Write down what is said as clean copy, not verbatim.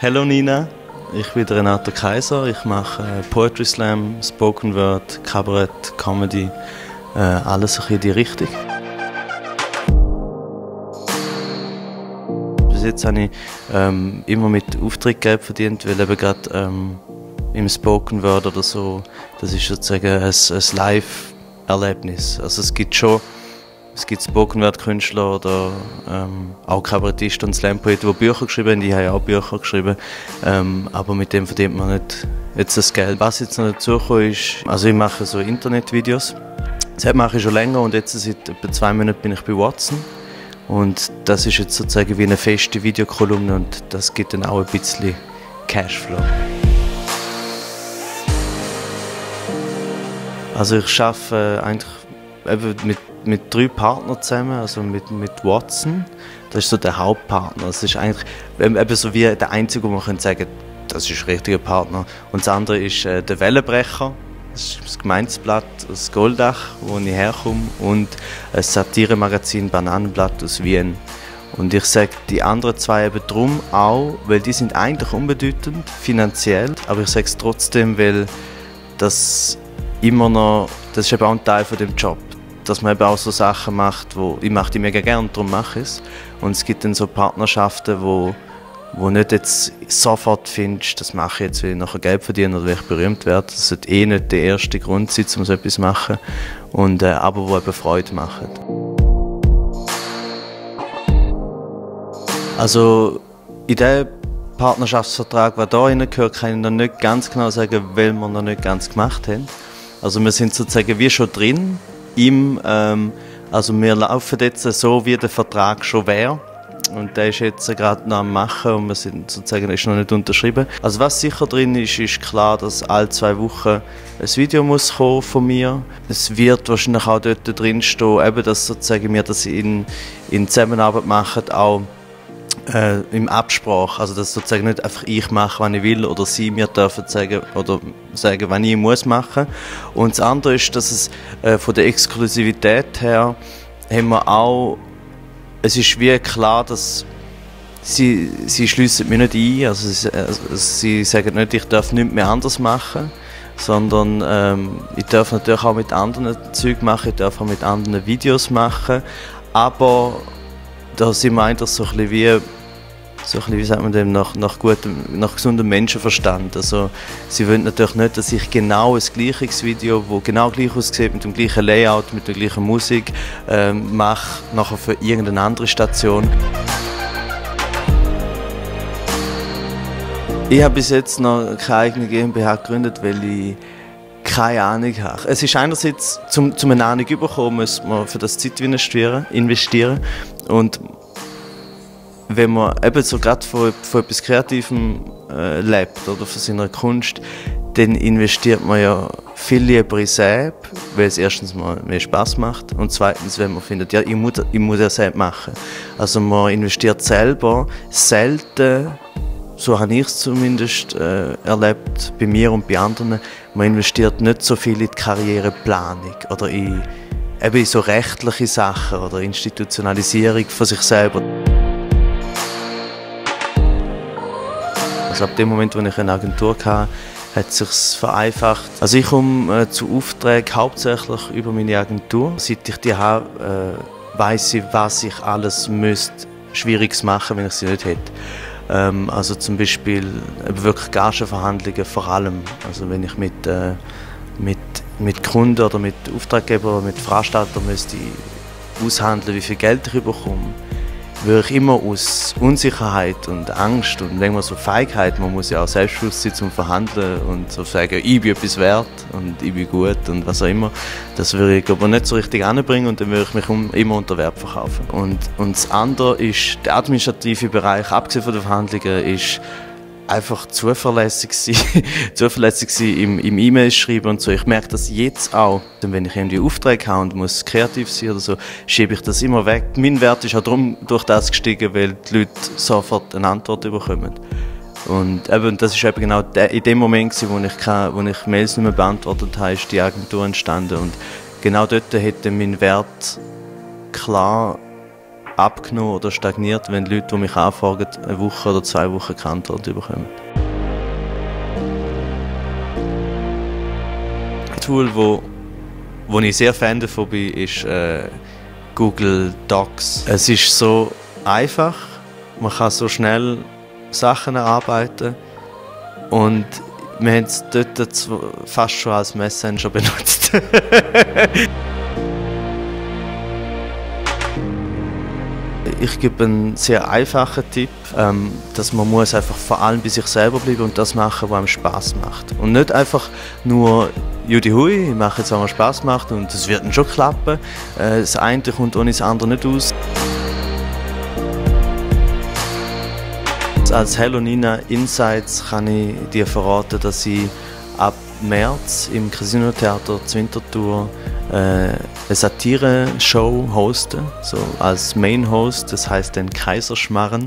Hallo Nina, ich bin Renato Kaiser. Ich mache Poetry Slam, Spoken Word, Kabarett, Comedy, alles ein bisschen in die Richtung. Bis jetzt habe ich immer mit Auftrittgeld verdient, weil eben gerade im Spoken Word oder so, das ist sozusagen ein Live-Erlebnis. Also es gibt Spoken Word Künstler oder auch Kabarettisten und Slam-Poeten, die Bücher geschrieben haben, die haben auch Bücher geschrieben, aber mit dem verdient man nicht jetzt das Geld. Was jetzt noch dazu kommt, ist, also ich mache so Internetvideos, das mache ich schon länger und jetzt seit etwa 2 Monaten bin ich bei Watson und das ist jetzt sozusagen wie eine feste Videokolumne und das gibt dann auch ein bisschen Cashflow. Also ich arbeite eigentlich eben mit 3 Partnern zusammen, also mit Watson. Das ist so der Hauptpartner. Das ist eigentlich eben so wie der einzige, wo man sagen kann, das ist ein richtiger Partner. Und das andere ist der Wellenbrecher. Das ist das Gemeindeblatt aus Goldach, wo ich herkomme, und ein Satiremagazin Bananenblatt aus Wien. Und ich sage die anderen 2 eben darum auch, weil die sind eigentlich unbedeutend finanziell, aber ich sage es trotzdem, weil das immer noch, das ist eben auch ein Teil von dem Job, dass man eben auch so Sachen macht, ich mache die mega gerne, darum mache ich es. Und es gibt dann so Partnerschaften, wo nicht jetzt sofort findest, das mache ich jetzt, weil ich nachher Geld verdiene oder weil ich berühmt werde. Das sollte eh nicht der erste Grund sein, um so etwas zu machen. Und, aber wo eben Freude machen. Also in diesem Partnerschaftsvertrag, der da reingehört, kann ich noch nicht ganz genau sagen, weil wir noch nicht ganz gemacht haben. Also wir sind sozusagen wie schon drin. Also wir laufen jetzt so, wie der Vertrag schon wäre. Und der ist jetzt gerade noch am Machen und wir sind sozusagen, ist noch nicht unterschrieben. Also was sicher drin ist, ist klar, dass alle 2 Wochen ein Video muss kommen von mir. Es wird wahrscheinlich auch dort drin stehen, eben, dass sozusagen wir das in Zusammenarbeit machen, auch im Absprache, also dass sozusagen nicht einfach ich mache, was ich will, oder sie mir dürfen sagen, was ich muss machen. Und das andere ist, dass es von der Exklusivität her haben wir auch, es ist wie klar, dass sie schliessen mich nicht ein, also sie sagen nicht, ich darf nichts mehr anders machen, sondern ich darf natürlich auch mit anderen Zeug machen, ich darf auch mit anderen Videos machen, aber da sind wir eigentlich so ein bisschen wie sagt man dem, nach gesundem Menschenverstand. Also, sie wollen natürlich nicht, dass ich genau ein gleiches Video, das genau gleich aussieht, mit dem gleichen Layout, mit der gleichen Musik, mache, nachher für irgendeine andere Station. Ich habe bis jetzt noch keine eigene GmbH gegründet, weil ich keine Ahnung habe. Es ist einerseits, zum eine Ahnung zu bekommen, muss man für das Zeit investieren. Und wenn man eben so gerade von etwas Kreativem lebt oder von seiner Kunst, dann investiert man ja viel lieber in selbst, weil es erstens mal mehr Spass macht und zweitens, wenn man findet, ja, ich muss ja selbst machen. Also man investiert selber selten, so habe ich es zumindest erlebt, bei mir und bei anderen, man investiert nicht so viel in die Karriereplanung oder in so rechtliche Sachen oder Institutionalisierung von sich selber. Also ab dem Moment, wo ich eine Agentur hatte, hat es sich vereinfacht. Also ich komme zu Aufträgen hauptsächlich über meine Agentur. Seit ich die habe, weiss ich, was ich alles Schwieriges machen müsste, wenn ich sie nicht hätte. Also zum Beispiel wirklich Gagenverhandlungen vor allem. Also wenn ich mit Kunden oder mit Auftraggebern oder mit Veranstaltern müsste aushandeln, wie viel Geld ich bekomme, würde ich immer aus Unsicherheit und Angst und manchmal so Feigheit, man muss ja auch selbstbewusst sein zum Verhandeln und so sagen, ich bin etwas wert und ich bin gut und was auch immer, das würde ich aber nicht so richtig anbringen und dann würde ich mich immer unter Wert verkaufen. Und das andere ist, der administrative Bereich, abgesehen von den Verhandlungen, ist einfach zuverlässig sein im E-Mail schreiben und so. Ich merke das jetzt auch. Wenn ich irgendwie Aufträge habe und muss kreativ sein oder so, schiebe ich das immer weg. Mein Wert ist auch durch das gestiegen, weil die Leute sofort eine Antwort bekommen. Und das ist eben genau in dem Moment, wo ich Mails nicht mehr beantwortet habe, ist die Agentur entstanden. Und genau dort hätte mein Wert klar abgenommen oder stagniert, wenn die Leute, die mich anfragen, eine Woche oder 2 Wochen keine Antwort bekommen. Ein Tool, wo ich sehr Fan davon bin, ist Google Docs. Es ist so einfach, man kann so schnell Sachen erarbeiten und wir haben es dort fast schon als Messenger benutzt. Ich gebe einen sehr einfachen Tipp, dass man muss einfach vor allem bei sich selber bleiben und das machen, was einem Spass macht. Und nicht einfach nur «Judi hui, ich mache jetzt, was mir Spass macht und es wird dann schon klappen». Das eine kommt ohne das andere nicht aus. Als Hello Nina Insights kann ich dir verraten, dass ich ab März im Casino Theater zur Winterthur eine Satire-Show hoste, so als Main Host, das heißt den Kaiserschmarren.